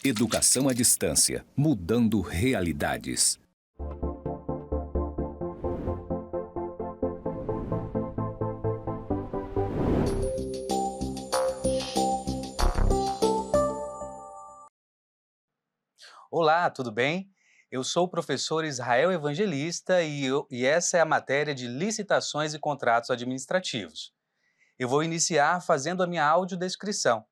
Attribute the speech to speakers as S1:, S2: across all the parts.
S1: Educação à distância, mudando realidades.
S2: Olá, tudo bem? Eu sou o professor Israel Evangelista e essa é a matéria de licitações e contratos administrativos. Eu vou iniciar fazendo a minha audiodescrição.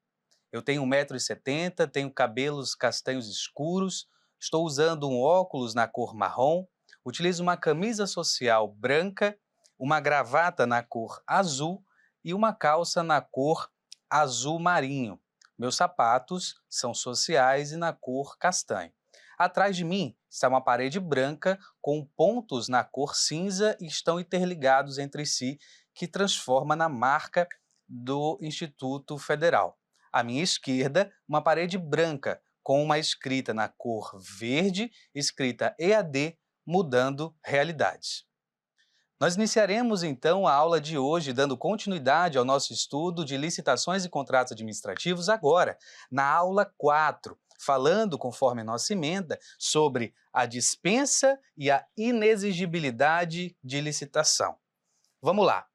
S2: Eu tenho 1,70 m, tenho cabelos castanhos escuros, estou usando um óculos na cor marrom, utilizo uma camisa social branca, uma gravata na cor azul e uma calça na cor azul marinho. Meus sapatos são sociais e na cor castanho. Atrás de mim está uma parede branca com pontos na cor cinza e estão interligados entre si, que transforma na marca do Instituto Federal. À minha esquerda, uma parede branca com uma escrita na cor verde, escrita EAD, mudando realidades. Nós iniciaremos então a aula de hoje dando continuidade ao nosso estudo de licitações e contratos administrativos agora, na aula 4, falando, conforme a nossa emenda, sobre a dispensa e a inexigibilidade de licitação. Vamos lá.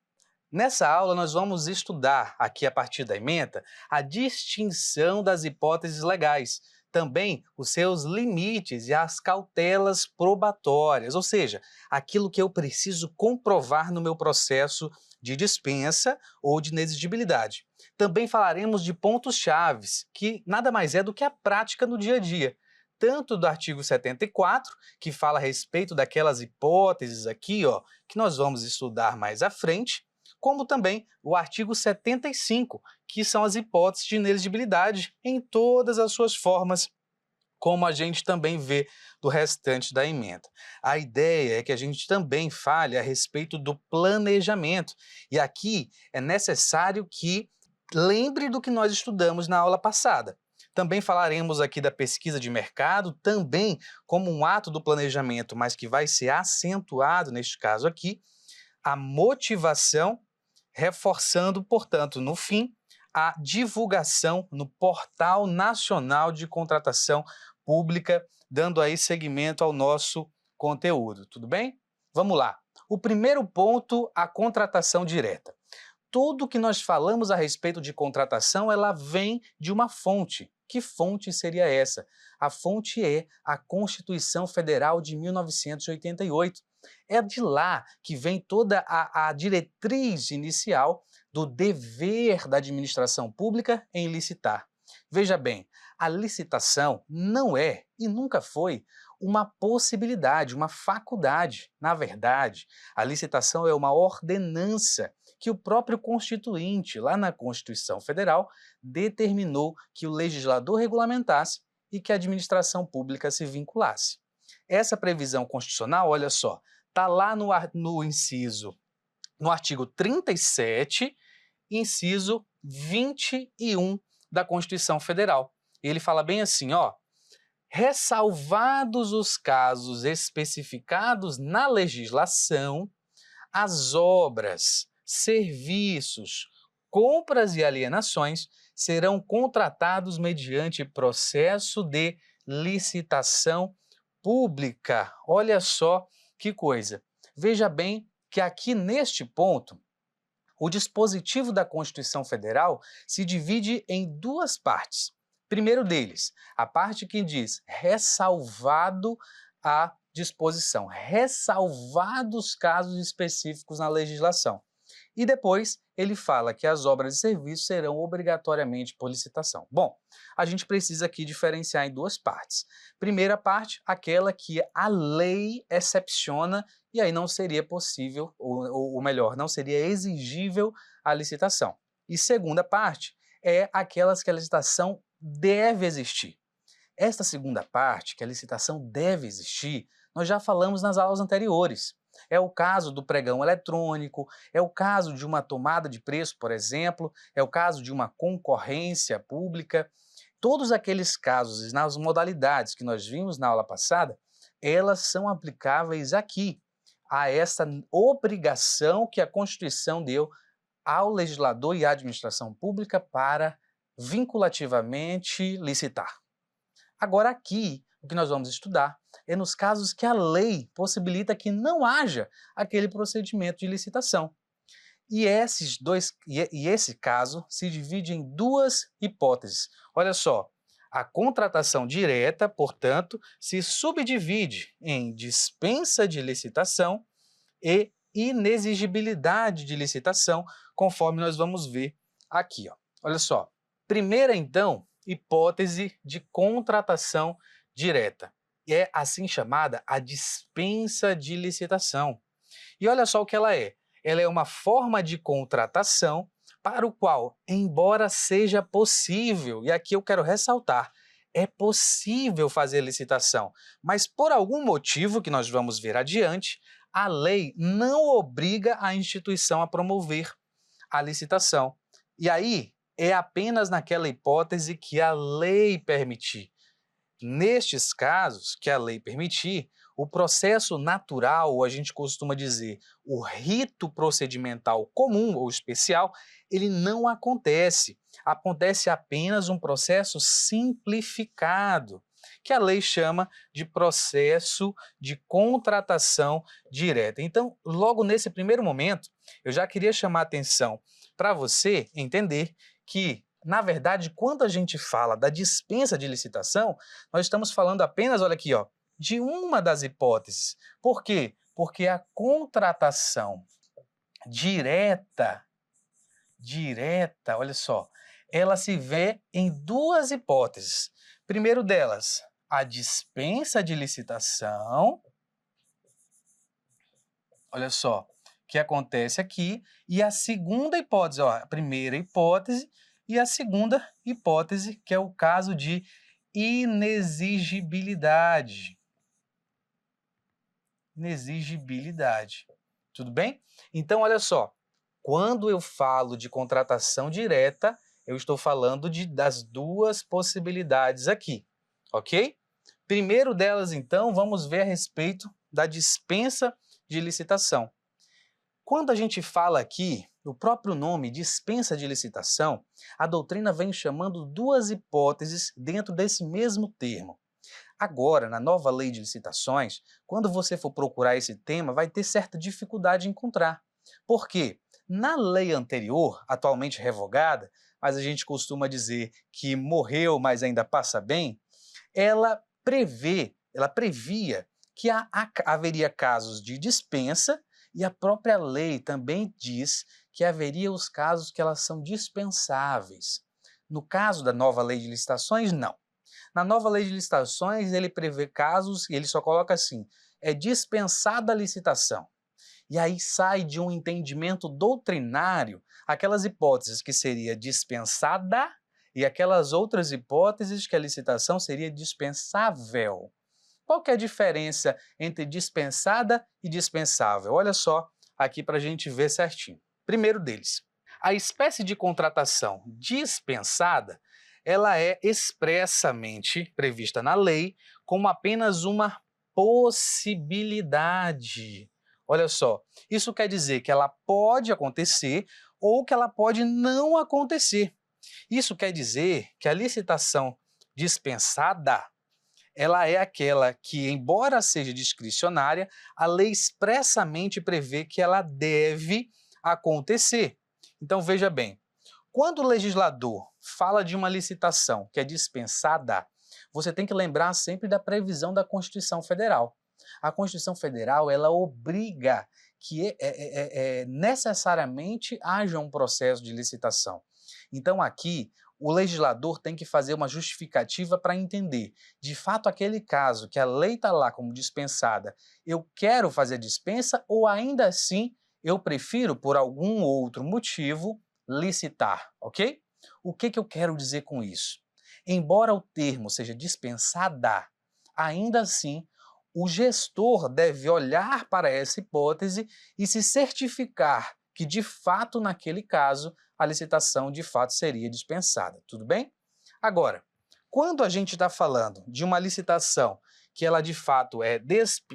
S2: Nessa aula, nós vamos estudar, aqui a partir da ementa, a distinção das hipóteses legais, também os seus limites e as cautelas probatórias, ou seja, aquilo que eu preciso comprovar no meu processo de dispensa ou de inexigibilidade. Também falaremos de pontos-chave, que nada mais é do que a prática no dia a dia, tanto do artigo 74, que fala a respeito daquelas hipóteses aqui, que nós vamos estudar mais à frente, como também o artigo 75, que são as hipóteses de inelegibilidade em todas as suas formas, como a gente também vê do restante da emenda. A ideia é que a gente também fale a respeito do planejamento, e aqui é necessário que lembre do que nós estudamos na aula passada. Também falaremos aqui da pesquisa de mercado, também como um ato do planejamento, mas que vai ser acentuado neste caso aqui, a motivação, reforçando, portanto, no fim, a divulgação no Portal Nacional de Contratação Pública, dando aí seguimento ao nosso conteúdo, tudo bem? Vamos lá. O primeiro ponto, a contratação direta. Tudo que nós falamos a respeito de contratação, ela vem de uma fonte. Que fonte seria essa? A fonte é a Constituição Federal de 1988. É de lá que vem toda a diretriz inicial do dever da administração pública em licitar. Veja bem, a licitação não é e nunca foi uma possibilidade, uma faculdade. Na verdade, a licitação é uma ordenança que o próprio Constituinte, lá na Constituição Federal, determinou que o legislador regulamentasse e que a administração pública se vinculasse. Essa previsão constitucional, olha só, está lá no inciso, no artigo 37, inciso 21 da Constituição Federal. Ele fala bem assim, ressalvados os casos especificados na legislação, as obras, serviços, compras e alienações serão contratados mediante processo de licitação pública. Olha só que coisa. Veja bem que aqui neste ponto, o dispositivo da Constituição Federal se divide em duas partes. Primeiro deles, a parte que diz ressalvado a disposição, ressalvados casos específicos na legislação. E depois ele fala que as obras e serviços serão obrigatoriamente por licitação. Bom, a gente precisa aqui diferenciar em duas partes. Primeira parte, aquela que a lei excepciona e aí não seria possível, ou melhor, não seria exigível a licitação. E segunda parte é aquelas que a licitação deve existir. Esta segunda parte, que a licitação deve existir, nós já falamos nas aulas anteriores. É o caso do pregão eletrônico, é o caso de uma tomada de preço, por exemplo, é o caso de uma concorrência pública. Todos aqueles casos e nas modalidades que nós vimos na aula passada, elas são aplicáveis aqui, a essa obrigação que a Constituição deu ao legislador e à administração pública para vinculativamente licitar. Agora aqui, o que nós vamos estudar é nos casos que a lei possibilita que não haja aquele procedimento de licitação. E esse caso se divide em duas hipóteses. Olha só, a contratação direta, portanto, se subdivide em dispensa de licitação e inexigibilidade de licitação, conforme nós vamos ver aqui. Olha só, primeira, então, hipótese de contratação direta. É assim chamada a dispensa de licitação. E olha só o que ela é. Ela é uma forma de contratação para o qual, embora seja possível, e aqui eu quero ressaltar, é possível fazer licitação, mas por algum motivo que nós vamos ver adiante, a lei não obriga a instituição a promover a licitação. E aí é apenas naquela hipótese que a lei permitir. Nestes casos que a lei permitir, o processo natural, ou a gente costuma dizer, o rito procedimental comum ou especial, ele não acontece. Acontece apenas um processo simplificado, que a lei chama de processo de contratação direta. Então, logo nesse primeiro momento, eu já queria chamar a atenção para você entender que, na verdade, quando a gente fala da dispensa de licitação, nós estamos falando apenas, olha aqui, ó, de uma das hipóteses. Por quê? Porque a contratação direta, olha só, ela se vê em duas hipóteses. Primeiro delas, a dispensa de licitação, olha só, que acontece aqui, e a segunda hipótese, ó, a primeira hipótese e a segunda hipótese, que é o caso de inexigibilidade. Inexigibilidade. Tudo bem? Então, olha só, quando eu falo de contratação direta, eu estou falando das duas possibilidades aqui, ok? Primeiro delas, então, vamos ver a respeito da dispensa de licitação. Quando a gente fala aqui, no próprio nome, dispensa de licitação, a doutrina vem chamando duas hipóteses dentro desse mesmo termo. Agora, na nova lei de licitações, quando você for procurar esse tema, vai ter certa dificuldade em encontrar. Por quê? Na lei anterior, atualmente revogada, mas a gente costuma dizer que morreu, mas ainda passa bem, ela previa que haveria casos de dispensa, e a própria lei também diz que haveria os casos que elas são dispensáveis. No caso da nova lei de licitações, não. Na nova lei de licitações, ele prevê casos e ele só coloca assim, é dispensada a licitação. E aí sai de um entendimento doutrinário aquelas hipóteses que seria dispensada e aquelas outras hipóteses que a licitação seria dispensável. Qual que é a diferença entre dispensada e dispensável? Olha só aqui para a gente ver certinho. Primeiro deles, a espécie de contratação dispensada, ela é expressamente prevista na lei como apenas uma possibilidade. Olha só, isso quer dizer que ela pode acontecer ou que ela pode não acontecer. Isso quer dizer que a licitação dispensada, ela é aquela que, embora seja discricionária, a lei expressamente prevê que ela deve acontecer. Então, veja bem, quando o legislador fala de uma licitação que é dispensada, você tem que lembrar sempre da previsão da Constituição Federal. A Constituição Federal, ela obriga que necessariamente haja um processo de licitação. Então, aqui, o legislador tem que fazer uma justificativa para entender, de fato, aquele caso que a lei está lá como dispensada, eu quero fazer dispensa ou ainda assim eu prefiro, por algum outro motivo, licitar, ok? O que eu quero dizer com isso? Embora o termo seja dispensada, ainda assim, o gestor deve olhar para essa hipótese e se certificar que, de fato, naquele caso, a licitação de fato seria dispensada, tudo bem? Agora, quando a gente está falando de uma licitação que ela de fato é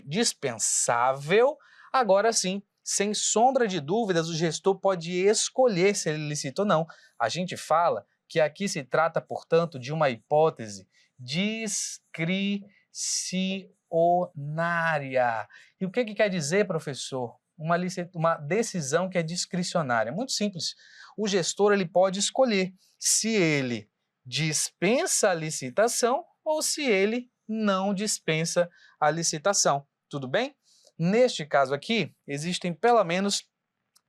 S2: dispensável, agora sim, sem sombra de dúvidas, o gestor pode escolher se ele licita ou não. A gente fala que aqui se trata, portanto, de uma hipótese discricionária. E o que quer dizer, professor? Uma decisão que é discricionária. Muito simples. O gestor ele pode escolher se ele dispensa a licitação ou se ele não dispensa a licitação. Tudo bem? Neste caso aqui, existem pelo menos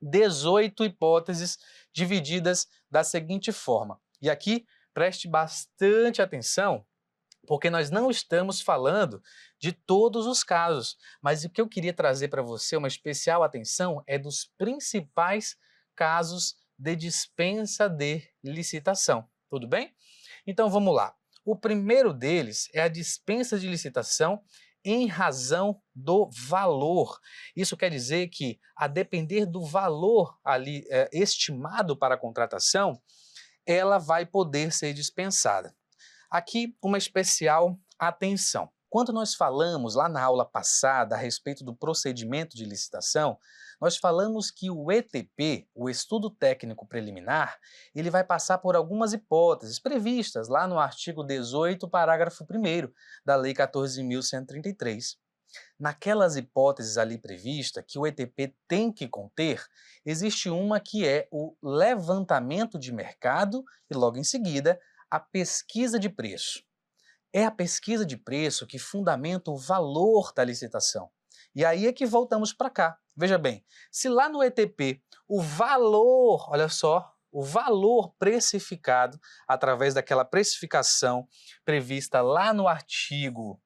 S2: 18 hipóteses divididas da seguinte forma. E aqui, preste bastante atenção, porque nós não estamos falando de todos os casos, mas o que eu queria trazer para você, uma especial atenção, é dos principais casos de dispensa de licitação. Tudo bem? Então vamos lá. O primeiro deles é a dispensa de licitação em razão do valor. Isso quer dizer que, a depender do valor ali estimado para a contratação, ela vai poder ser dispensada. Aqui, uma especial atenção. Quando nós falamos lá na aula passada a respeito do procedimento de licitação, nós falamos que o ETP, o Estudo Técnico Preliminar, ele vai passar por algumas hipóteses previstas lá no artigo 18, parágrafo 1º da Lei 14.133. Naquelas hipóteses ali previstas que o ETP tem que conter, existe uma que é o levantamento de mercado e, logo em seguida, a pesquisa de preço. É a pesquisa de preço que fundamenta o valor da licitação. E aí é que voltamos para cá. Veja bem, se lá no ETP o valor, olha só, o valor precificado através daquela precificação prevista lá no artigo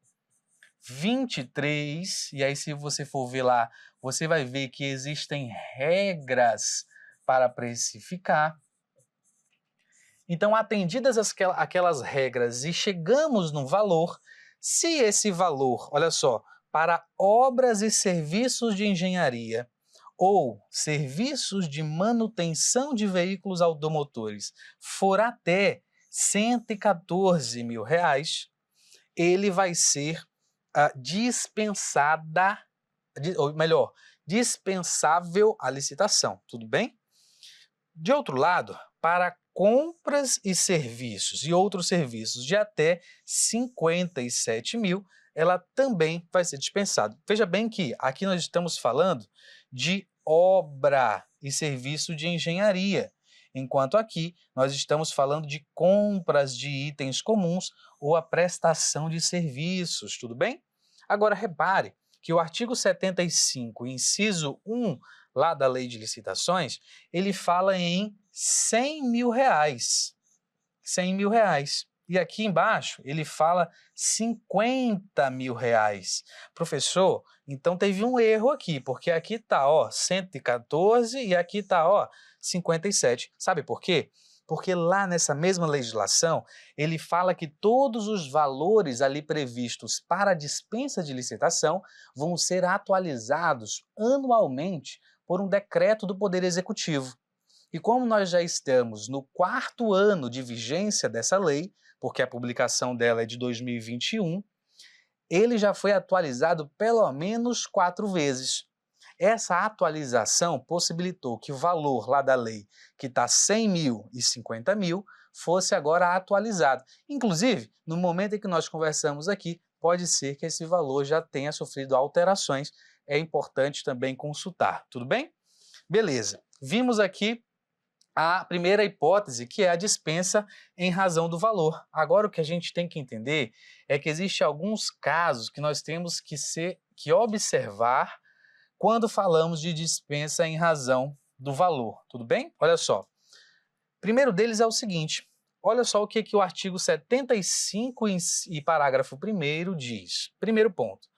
S2: 23, e aí se você for ver lá, você vai ver que existem regras para precificar. Então, atendidas aquelas regras e chegamos no valor, se esse valor, olha só, para obras e serviços de engenharia ou serviços de manutenção de veículos automotores for até R$114 mil, ele vai ser dispensável a licitação, tudo bem? De outro lado, para compras e serviços e outros serviços de até 57 mil, ela também vai ser dispensada. Veja bem que aqui nós estamos falando de obra e serviço de engenharia, enquanto aqui nós estamos falando de compras de itens comuns ou a prestação de serviços, tudo bem? Agora repare que o artigo 75, inciso 1, lá da Lei de Licitações, ele fala em R$100 mil. R$100 mil. E aqui embaixo ele fala R$50 mil. Professor, então teve um erro aqui, porque aqui está 114 e aqui está 57. Sabe por quê? Porque lá nessa mesma legislação, ele fala que todos os valores ali previstos para a dispensa de licitação vão ser atualizados anualmente por um decreto do Poder Executivo. E como nós já estamos no 4º ano de vigência dessa lei, porque a publicação dela é de 2021, ele já foi atualizado pelo menos 4 vezes. Essa atualização possibilitou que o valor lá da lei, que está 100 mil e 50 mil, fosse agora atualizado. Inclusive, no momento em que nós conversamos aqui, pode ser que esse valor já tenha sofrido alterações. É importante também consultar, tudo bem? Beleza, vimos aqui a primeira hipótese, que é a dispensa em razão do valor. Agora o que a gente tem que entender é que existem alguns casos que nós temos que observar quando falamos de dispensa em razão do valor, tudo bem? Olha só, primeiro deles é o seguinte, olha só o que o artigo 75 e parágrafo 1º diz. Primeiro ponto,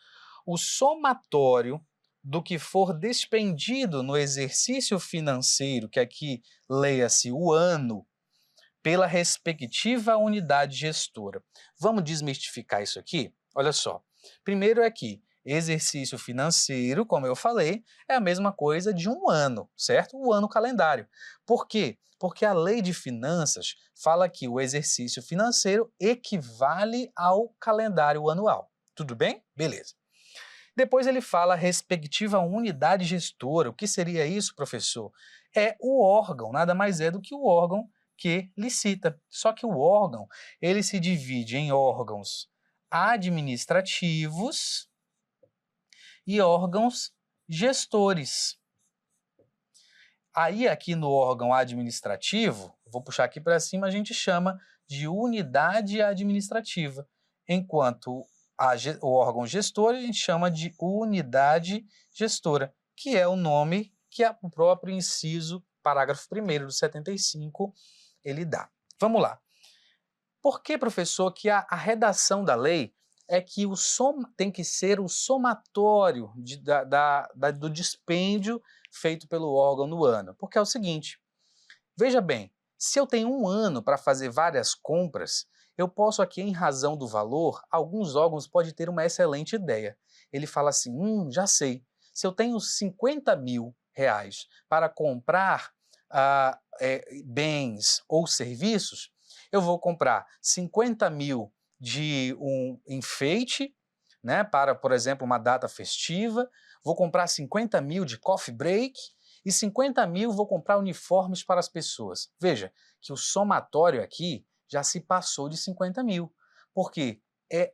S2: o somatório do que for despendido no exercício financeiro, que aqui leia-se o ano, pela respectiva unidade gestora. Vamos desmistificar isso aqui? Olha só, primeiro é que exercício financeiro, como eu falei, é a mesma coisa de um ano, certo? O ano calendário. Por quê? Porque a lei de finanças fala que o exercício financeiro equivale ao calendário anual. Tudo bem? Beleza. Depois ele fala a respectiva unidade gestora. O que seria isso, professor? É o órgão, nada mais é do que o órgão que licita. Só que o órgão, ele se divide em órgãos administrativos e órgãos gestores. Aí aqui no órgão administrativo, vou puxar aqui para cima, a gente chama de unidade administrativa, enquanto o órgão gestor a gente chama de unidade gestora, que é o nome que o próprio inciso, parágrafo 1º do 75, ele dá. Vamos lá. Por que, professor, que a redação da lei é que tem que ser o somatório do dispêndio feito pelo órgão no ano? Porque é o seguinte, veja bem, se eu tenho um ano para fazer várias compras, eu posso aqui, em razão do valor, alguns órgãos podem ter uma excelente ideia. Ele fala assim, já sei, se eu tenho 50 mil reais para comprar bens ou serviços, eu vou comprar 50 mil de um enfeite, né, para, por exemplo, uma data festiva, vou comprar 50 mil de coffee break e 50 mil vou comprar uniformes para as pessoas. Veja que o somatório aqui já se passou de 50 mil, porque é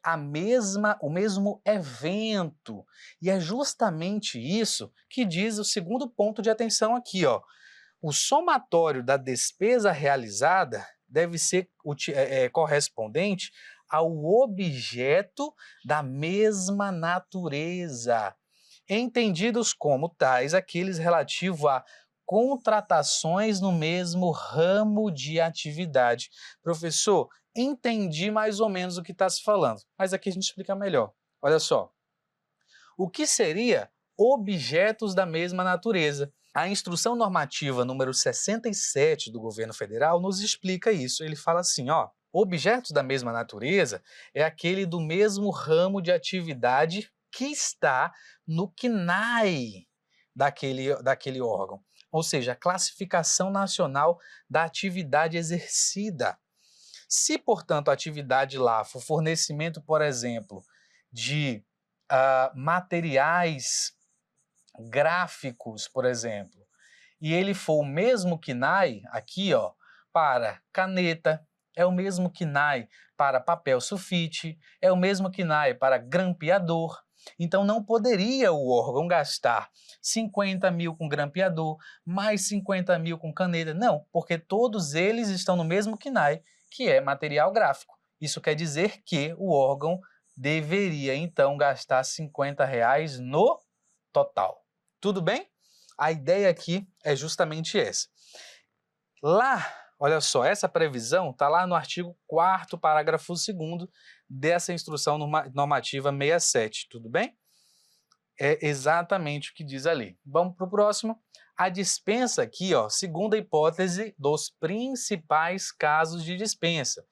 S2: o mesmo evento. E é justamente isso que diz o segundo ponto de atenção aqui, ó. O somatório da despesa realizada deve ser correspondente ao objeto da mesma natureza, entendidos como tais aqueles relativos a contratações no mesmo ramo de atividade. Professor, entendi mais ou menos o que está se falando, mas aqui a gente explica melhor. Olha só, o que seria objetos da mesma natureza? A Instrução Normativa número 67 do Governo Federal nos explica isso. Ele fala assim, ó, objetos da mesma natureza é aquele do mesmo ramo de atividade que está no CNAE daquele órgão, ou seja, a Classificação Nacional da Atividade Exercida. Se, portanto, a atividade lá for fornecimento, por exemplo, de materiais gráficos, por exemplo, e ele for o mesmo CNAE, aqui, ó, para caneta, é o mesmo CNAE para papel sulfite, é o mesmo CNAE para grampeador, então não poderia o órgão gastar 50 mil com grampeador, mais 50 mil com caneta, não, porque todos eles estão no mesmo CNAE, que é material gráfico. Isso quer dizer que o órgão deveria, então, gastar 50 reais no total. Tudo bem? A ideia aqui é justamente essa. Lá, olha só, essa previsão está lá no artigo 4º, parágrafo 2º dessa Instrução Normativa 67, tudo bem? É exatamente o que diz ali. Vamos para o próximo. A dispensa aqui, ó, segunda hipótese dos principais casos de dispensa.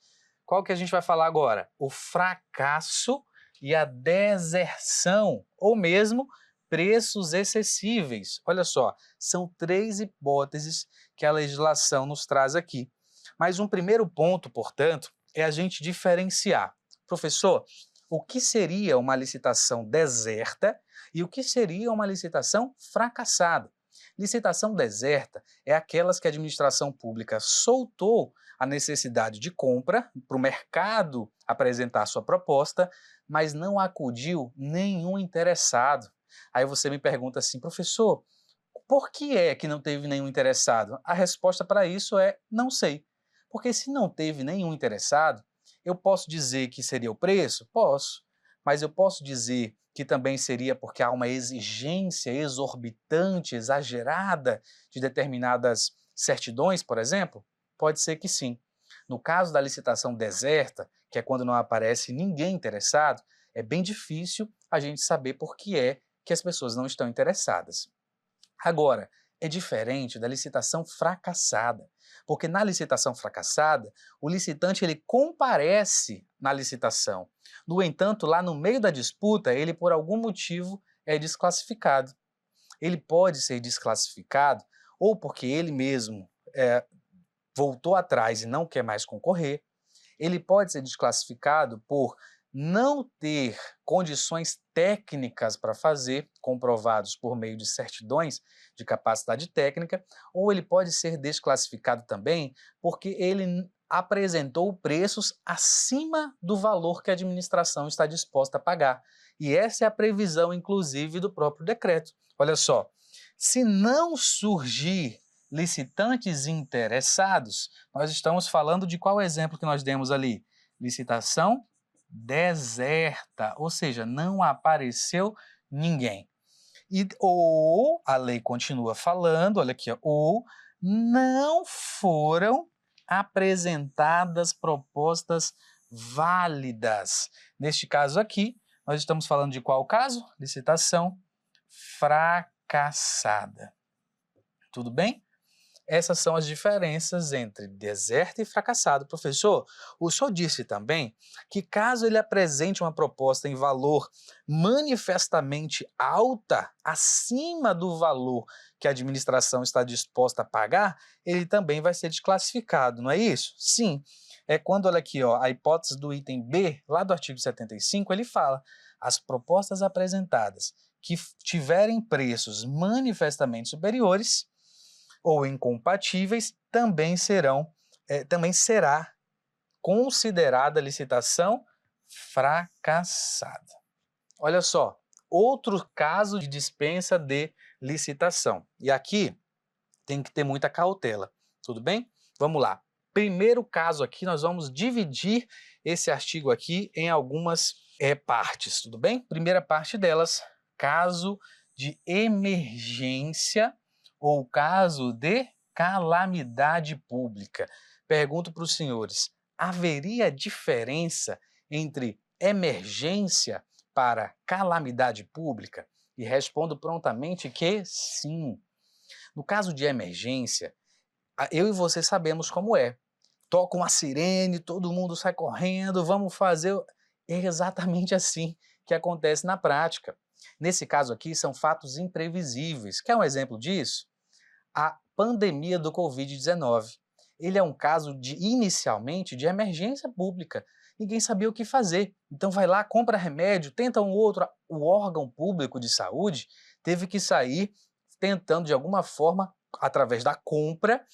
S2: Qual que a gente vai falar agora? O fracasso e a deserção, ou mesmo preços excessíveis. Olha só, são 3 hipóteses que a legislação nos traz aqui. Mas um primeiro ponto, portanto, é a gente diferenciar. Professor, o que seria uma licitação deserta e o que seria uma licitação fracassada? Licitação deserta é aquelas que a administração pública soltou a necessidade de compra para o mercado apresentar sua proposta, mas não acudiu nenhum interessado. Aí você me pergunta assim, professor, por que é que não teve nenhum interessado? A resposta para isso é não sei. Porque se não teve nenhum interessado, eu posso dizer que seria o preço? Posso. Mas eu posso dizer que também seria porque há uma exigência exorbitante, exagerada de determinadas certidões, por exemplo? Pode ser que sim. No caso da licitação deserta, que é quando não aparece ninguém interessado, é bem difícil a gente saber por que é que as pessoas não estão interessadas. Agora, é diferente da licitação fracassada, porque na licitação fracassada, o licitante ele comparece na licitação. No entanto, lá no meio da disputa, ele por algum motivo é desclassificado. Ele pode ser desclassificado ou porque ele mesmo voltou atrás e não quer mais concorrer. Ele pode ser desclassificado por não ter condições técnicas para fazer, comprovados por meio de certidões de capacidade técnica, ou ele pode ser desclassificado também porque ele apresentou preços acima do valor que a administração está disposta a pagar. E essa é a previsão, inclusive, do próprio decreto. Olha só, se não surgir licitantes interessados, nós estamos falando de qual exemplo que nós demos ali? Licitação deserta, ou seja, não apareceu ninguém. Ou, a lei continua falando, olha aqui, ou não foram apresentadas propostas válidas. Neste caso aqui, nós estamos falando de qual caso? Licitação fracassada. Tudo bem? Essas são as diferenças entre deserto e fracassado. Professor, o senhor disse também que caso ele apresente uma proposta em valor manifestamente alta, acima do valor que a administração está disposta a pagar, ele também vai ser desclassificado, não é isso? Sim. É quando, olha aqui, ó, a hipótese do item B, lá do artigo 75, ele fala: as propostas apresentadas que tiverem preços manifestamente superiores ou incompatíveis, também será considerada licitação fracassada. Olha só, outro caso de dispensa de licitação. E aqui tem que ter muita cautela, tudo bem? Vamos lá. Primeiro caso aqui, nós vamos dividir esse artigo aqui em algumas partes, tudo bem? Primeira parte delas, caso de emergência ou caso de calamidade pública. Pergunto para os senhores, haveria diferença entre emergência para calamidade pública? E respondo prontamente que sim. No caso de emergência, eu e você sabemos como é. Toca uma sirene, todo mundo sai correndo, vamos fazer... É exatamente assim que acontece na prática. Nesse caso aqui, são fatos imprevisíveis. Quer um exemplo disso? A pandemia do Covid-19. Ele é um caso inicialmente de emergência pública. Ninguém sabia o que fazer. Então vai lá, compra remédio, tenta um outro. O órgão público de saúde teve que sair tentando de alguma forma, através da compra,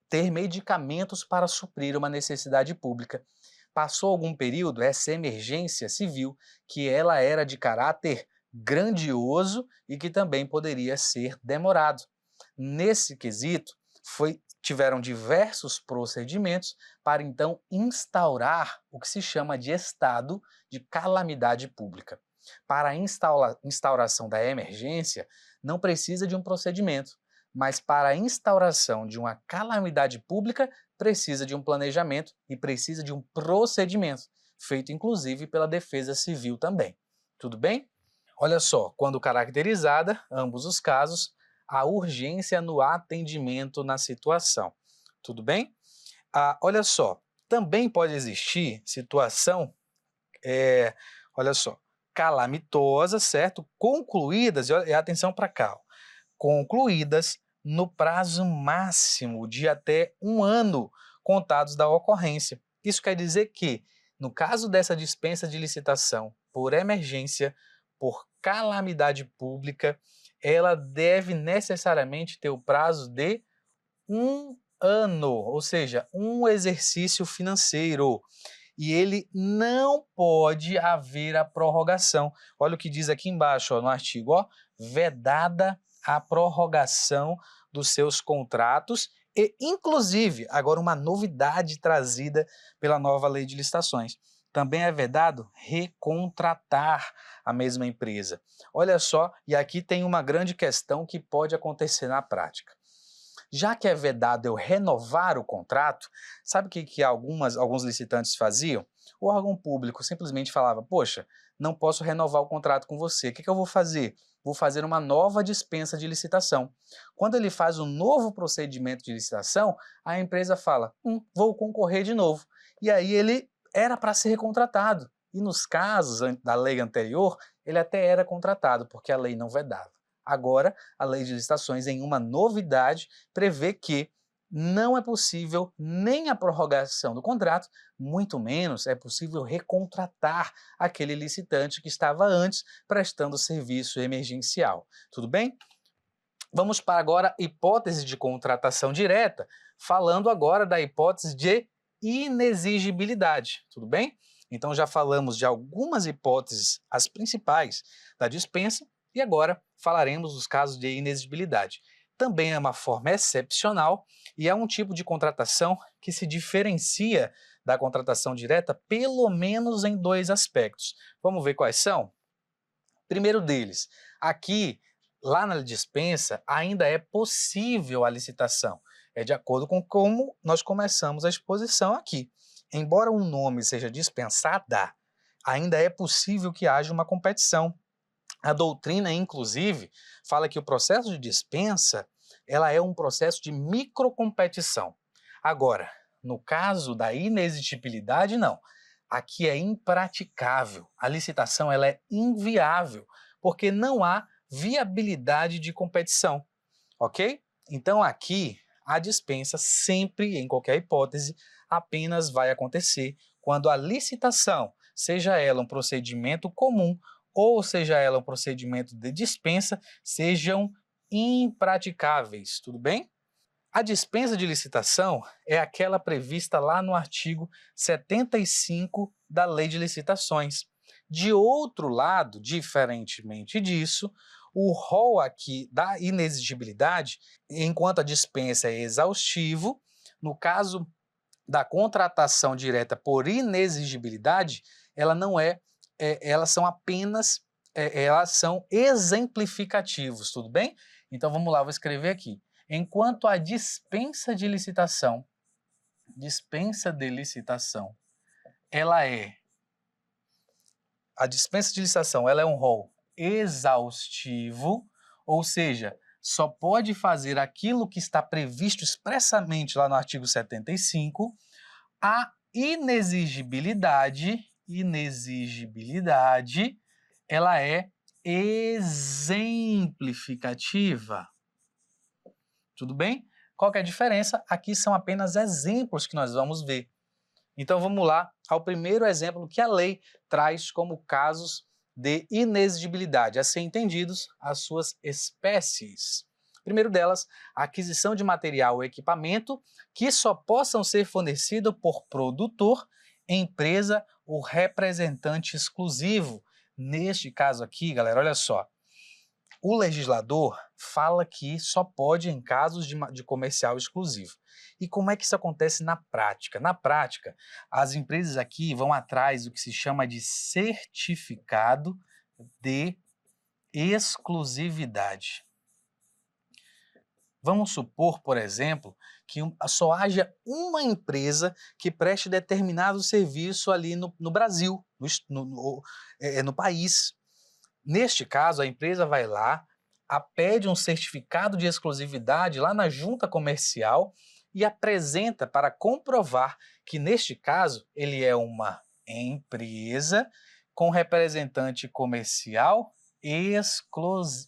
S2: ter medicamentos para suprir uma necessidade pública. Passou algum período, essa emergência se viu que ela era de caráter grandioso e que também poderia ser demorado. Nesse quesito, tiveram diversos procedimentos para então instaurar o que se chama de estado de calamidade pública. Para a instauração da emergência, não precisa de um procedimento, mas para a instauração de uma calamidade pública, precisa de um planejamento e precisa de um procedimento, feito inclusive pela Defesa Civil também. Tudo bem? Olha só, quando caracterizada, ambos os casos, a urgência no atendimento na situação. Tudo bem? Olha só, também pode existir situação, olha só, calamitosa, certo? Concluídas, e atenção para cá, ó, concluídas no prazo máximo de até 1 ano contados da ocorrência. Isso quer dizer que, no caso dessa dispensa de licitação por emergência, por calamidade pública, ela deve necessariamente ter o prazo de 1 ano, ou seja, um exercício financeiro. E ele não pode haver a prorrogação. Olha o que diz aqui embaixo, ó, no artigo, ó, vedada a prorrogação dos seus contratos e, inclusive, agora uma novidade trazida pela nova lei de licitações. Também é vedado recontratar a mesma empresa. Olha só, e aqui tem uma grande questão que pode acontecer na prática. Já que é vedado eu renovar o contrato, sabe o que alguns licitantes faziam? O órgão público simplesmente falava, poxa, não posso renovar o contrato com você, o que eu vou fazer? Vou fazer uma nova dispensa de licitação. Quando ele faz um novo procedimento de licitação, a empresa fala, vou concorrer de novo. E aí ele era para ser recontratado. E nos casos da lei anterior, ele até era contratado, porque a lei não vedava. Agora, a lei de licitações, em uma novidade, prevê que não é possível nem a prorrogação do contrato, muito menos é possível recontratar aquele licitante que estava antes prestando serviço emergencial. Tudo bem? Vamos para agora a hipótese de contratação direta, falando agora da hipótese de inexigibilidade. Tudo bem? Então já falamos de algumas hipóteses, as principais da dispensa, e agora falaremos dos casos de inexigibilidade. Também é uma forma excepcional e é um tipo de contratação que se diferencia da contratação direta pelo menos em dois aspectos. Vamos ver quais são? Primeiro deles, aqui, lá na dispensa, ainda é possível a licitação. É de acordo com como nós começamos a exposição aqui. Embora um nome seja dispensada, ainda é possível que haja uma competição. A doutrina, inclusive, fala que o processo de dispensa ela é um processo de microcompetição. Agora, no caso da inexigibilidade, não. Aqui é impraticável. A licitação ela é inviável, porque não há viabilidade de competição, ok? Então aqui a dispensa sempre, em qualquer hipótese, apenas vai acontecer quando a licitação, seja ela um procedimento comum ou seja ela um procedimento de dispensa, sejam impraticáveis, tudo bem? A dispensa de licitação é aquela prevista lá no artigo 75 da Lei de Licitações. De outro lado, diferentemente disso, o rol aqui da inexigibilidade, enquanto a dispensa é exaustivo, no caso da contratação direta por inexigibilidade, ela não elas são apenas, elas são exemplificativos, tudo bem? Então vamos lá, vou escrever aqui. Enquanto a dispensa de licitação, ela é um rol exaustivo, ou seja, só pode fazer aquilo que está previsto expressamente lá no artigo 75, a inexigibilidade, ela é exemplificativa. Tudo bem? Qual que é a diferença? Aqui são apenas exemplos que nós vamos ver. Então vamos lá ao primeiro exemplo que a lei traz como casos de inexigibilidade, a ser entendidos as suas espécies. Primeiro delas, a aquisição de material ou equipamento que só possam ser fornecidos por produtor, empresa ou representante exclusivo. Neste caso aqui, galera, olha só, o legislador fala que só pode em casos de comercial exclusivo. E como é que isso acontece na prática? Na prática, as empresas aqui vão atrás do que se chama de certificado de exclusividade. Vamos supor, por exemplo, que só haja uma empresa que preste determinado serviço ali no Brasil, no país. Neste caso, a empresa vai lá, pede um certificado de exclusividade lá na junta comercial e apresenta para comprovar que, neste caso, ele é uma empresa com representante comercial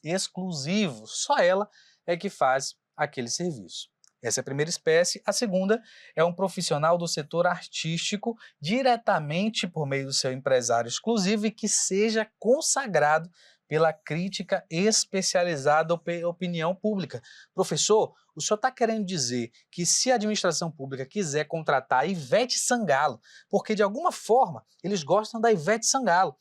S2: exclusivo. Só ela é que faz aquele serviço. Essa é a primeira espécie. A segunda é um profissional do setor artístico diretamente por meio do seu empresário exclusivo e que seja consagrado pela crítica especializada ou pela opinião pública. Professor, o senhor está querendo dizer que se a administração pública quiser contratar a Ivete Sangalo, porque de alguma forma eles gostam da Ivete Sangalo,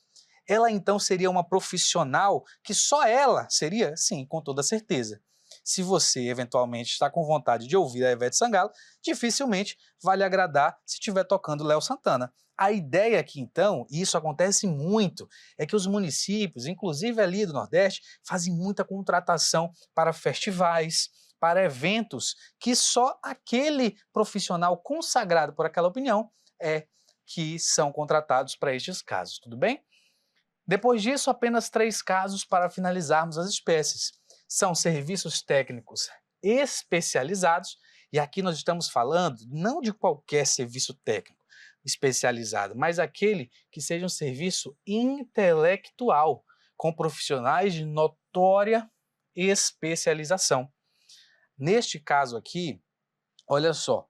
S2: ela então seria uma profissional que só ela seria? Sim, com toda certeza. Se você eventualmente está com vontade de ouvir a Ivete Sangalo, dificilmente vai lhe agradar se estiver tocando Léo Santana. A ideia aqui então, e isso acontece muito, é que os municípios, inclusive ali do Nordeste, fazem muita contratação para festivais, para eventos que só aquele profissional consagrado por aquela opinião é que são contratados para estes casos, tudo bem? Depois disso, apenas 3 casos para finalizarmos as espécies. São serviços técnicos especializados, e aqui nós estamos falando não de qualquer serviço técnico especializado, mas aquele que seja um serviço intelectual, com profissionais de notória especialização. Neste caso aqui, Olha só,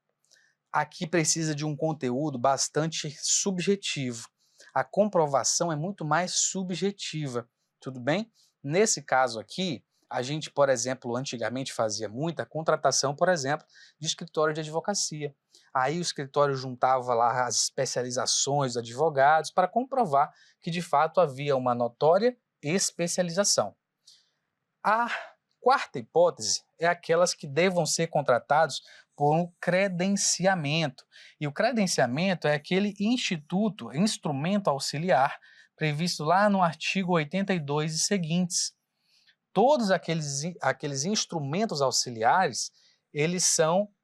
S2: aqui precisa de um conteúdo bastante subjetivo. A comprovação é muito mais subjetiva, tudo bem? Nesse caso aqui, a gente, por exemplo, antigamente fazia muita contratação, por exemplo, de escritório de advocacia. Aí o escritório juntava lá as especializações dos advogados para comprovar que de fato havia uma notória especialização. A quarta hipótese é aquelas que devam ser contratados por um credenciamento. E o credenciamento é aquele instrumento auxiliar previsto lá no artigo 82 e seguintes. Todos aqueles instrumentos auxiliares, eles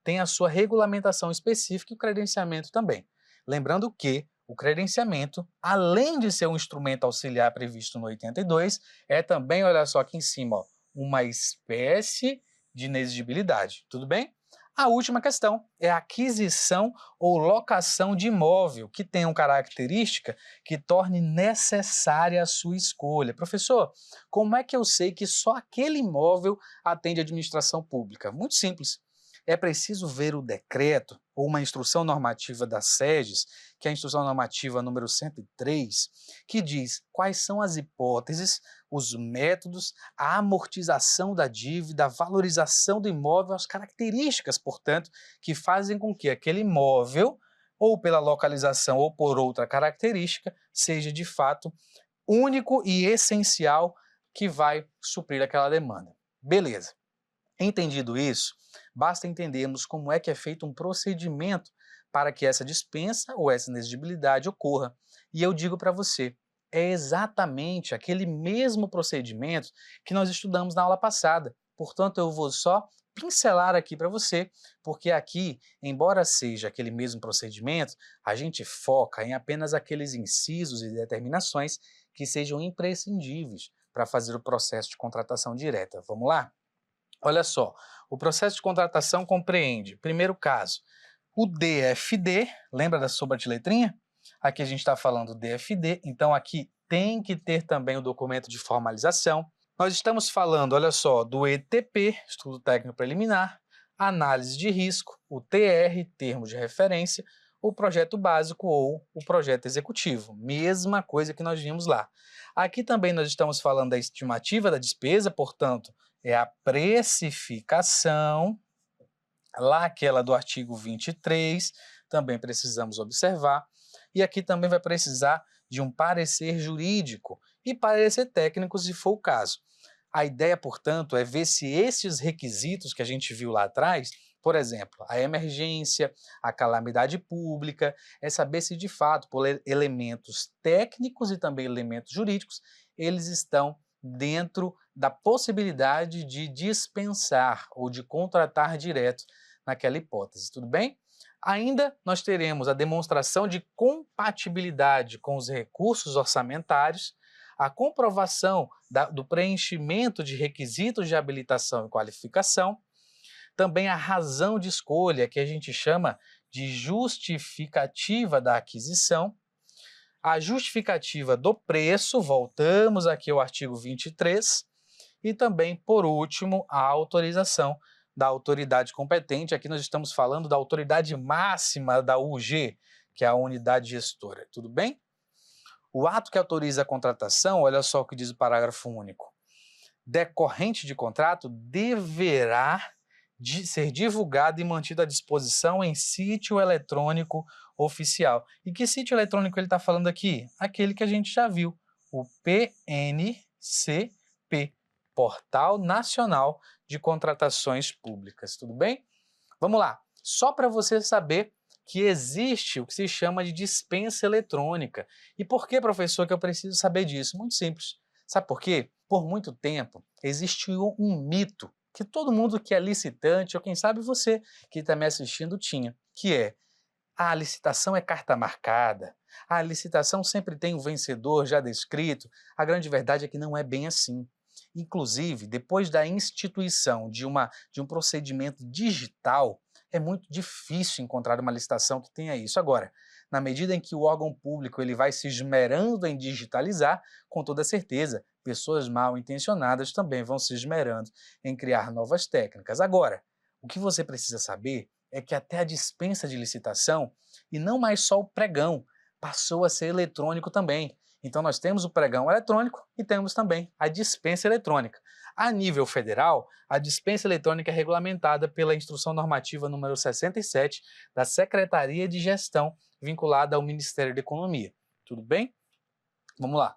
S2: têm a sua regulamentação específica e o credenciamento também. Lembrando que o credenciamento, além de ser um instrumento auxiliar previsto no 82, é também, olha só aqui em cima, ó, uma espécie de inexigibilidade, tudo bem? A última questão é a aquisição ou locação de imóvel que tenha uma característica que torne necessária a sua escolha. Professor, como é que eu sei que só aquele imóvel atende à administração pública? Muito simples. É preciso ver o decreto ou uma instrução normativa das SEDES, que é a instrução normativa número 103, que diz quais são as hipóteses, os métodos, a amortização da dívida, a valorização do imóvel, as características, portanto, que fazem com que aquele imóvel, ou pela localização ou por outra característica, seja de fato único e essencial que vai suprir aquela demanda. Beleza. Entendido isso, basta entendermos como é que é feito um procedimento para que essa dispensa ou essa inexigibilidade ocorra. E eu digo para você, é exatamente aquele mesmo procedimento que nós estudamos na aula passada. Portanto, eu vou só pincelar aqui para você, porque aqui, embora seja aquele mesmo procedimento, a gente foca em apenas aqueles incisos e determinações que sejam imprescindíveis para fazer o processo de contratação direta. Vamos lá? Olha só, o processo de contratação compreende, primeiro caso, o DFD, lembra da sopa de letrinha? Aqui a gente está falando DFD, então aqui tem que ter também o documento de formalização. Nós estamos falando, olha só, do ETP, Estudo Técnico Preliminar, análise de risco, o TR, termo de referência, o projeto básico ou o projeto executivo, mesma coisa que nós vimos lá. Aqui também nós estamos falando da estimativa da despesa, portanto, é a precificação, lá aquela do artigo 23, também precisamos observar, e aqui também vai precisar de um parecer jurídico e parecer técnico, se for o caso. A ideia, portanto, é ver se esses requisitos que a gente viu lá atrás, por exemplo, a emergência, a calamidade pública, é saber se de fato, por elementos técnicos e também elementos jurídicos, eles estão dentro da possibilidade de dispensar ou de contratar direto naquela hipótese, tudo bem? Ainda nós teremos a demonstração de compatibilidade com os recursos orçamentários, a comprovação do preenchimento de requisitos de habilitação e qualificação, também a razão de escolha, que a gente chama de justificativa da aquisição, a justificativa do preço, voltamos aqui ao artigo 23, e também, por último, a autorização da autoridade competente. Aqui nós estamos falando da autoridade máxima da UG, que é a unidade gestora, tudo bem? O ato que autoriza a contratação, olha só o que diz o parágrafo único, decorrente de contrato deverá ser divulgado e mantido à disposição em sítio eletrônico oficial. E que sítio eletrônico ele está falando aqui? Aquele que a gente já viu, o PNCP, Portal Nacional de Contratações Públicas, tudo bem? Vamos lá, só para você saber que existe o que se chama de dispensa eletrônica. E por que, professor, que eu preciso saber disso? Muito simples. Sabe por quê? Por muito tempo existiu um mito que todo mundo que é licitante, ou quem sabe você que está me assistindo tinha, que é a licitação é carta marcada, a licitação sempre tem um vencedor já descrito. A grande verdade é que não é bem assim. Inclusive, depois da instituição de um procedimento digital, é muito difícil encontrar uma licitação que tenha isso. Agora, na medida em que o órgão público ele vai se esmerando em digitalizar, com toda certeza, pessoas mal intencionadas também vão se esmerando em criar novas técnicas. Agora, o que você precisa saber é que até a dispensa de licitação, e não mais só o pregão, passou a ser eletrônico também. Então nós temos o pregão eletrônico e temos também a dispensa eletrônica. A nível federal, a dispensa eletrônica é regulamentada pela Instrução Normativa número 67 da Secretaria de Gestão, vinculada ao Ministério da Economia. Tudo bem? Vamos lá.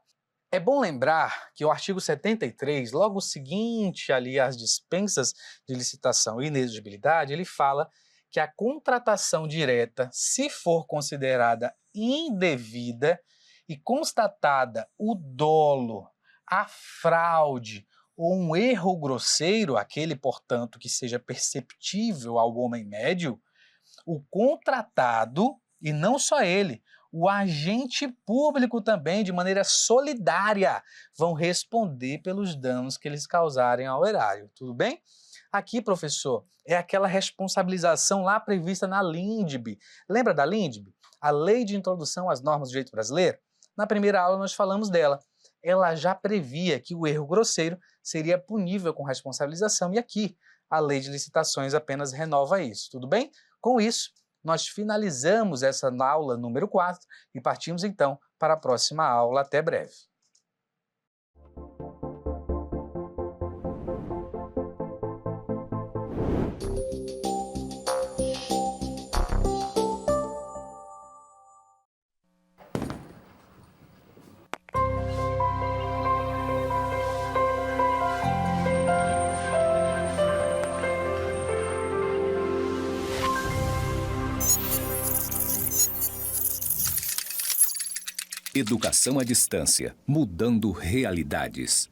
S2: É bom lembrar que o artigo 73, logo seguinte ali às dispensas de licitação e inexigibilidade, ele fala que a contratação direta, se for considerada indevida e constatada o dolo, a fraude ou um erro grosseiro, aquele, portanto, que seja perceptível ao homem médio, o contratado, e não só ele, o agente público também, de maneira solidária, vão responder pelos danos que eles causarem ao erário. Tudo bem? Aqui, professor, é aquela responsabilização lá prevista na LINDB. Lembra da LINDB? A Lei de Introdução às Normas do Direito Brasileiro? Na primeira aula nós falamos dela. Ela já previa que o erro grosseiro seria punível com responsabilização e aqui a Lei de Licitações apenas renova isso. Tudo bem? Com isso, nós finalizamos essa aula número 4 e partimos então para a próxima aula. Até breve.
S1: Educação à distância, mudando realidades.